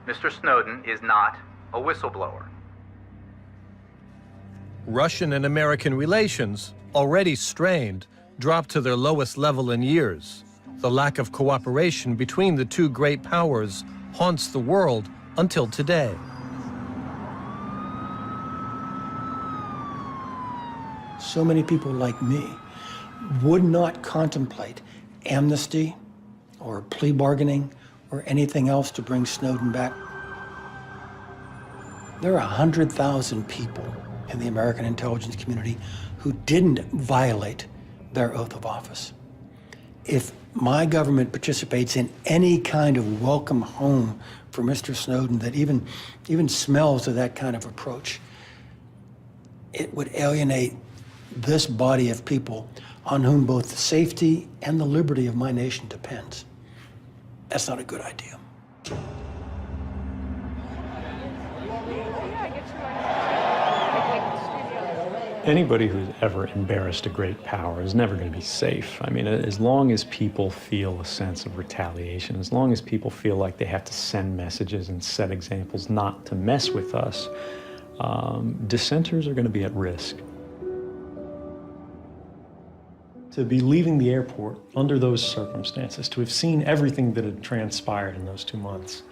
[SPEAKER 25] Mr. Snowden is not a whistleblower.
[SPEAKER 9] Russian and American relations, already strained, dropped to their lowest level in years. The lack of cooperation between the two great powers haunts the world until today.
[SPEAKER 1] So many people like me would not contemplate amnesty or plea bargaining or anything else to bring Snowden back. There are 100,000 people in the American intelligence community who didn't violate their oath of office. If my government participates in any kind of welcome home for Mr. Snowden that even smells of that kind of approach, it would alienate this body of people on whom both the safety and the liberty of my nation depends. That's not a good idea.
[SPEAKER 16] Anybody who's ever embarrassed a great power is never going to be safe. I mean, as long as people feel a sense of retaliation, as long as people feel like they have to send messages and set examples not to mess with us, dissenters are going to be at risk. To be leaving the airport under those circumstances, to have seen everything that had transpired in those 2 months,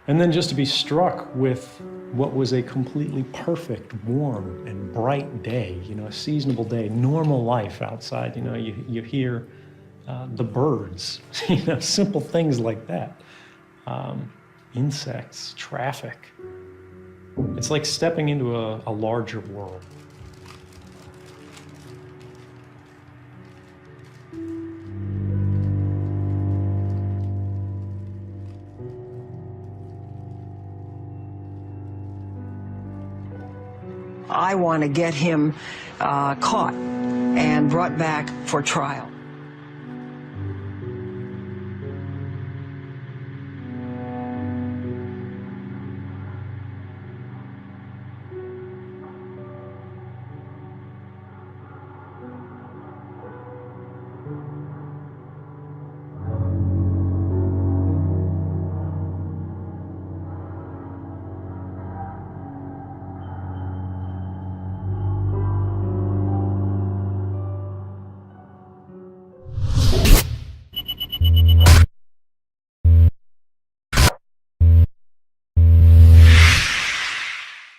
[SPEAKER 16] and then just to be struck with what was a completely perfect, warm, and bright day, you know, a seasonable day, normal life outside, you know, you hear the birds, you know, simple things like that. Insects, traffic. It's like stepping into a larger world.
[SPEAKER 2] I want to get him caught and brought back for trial.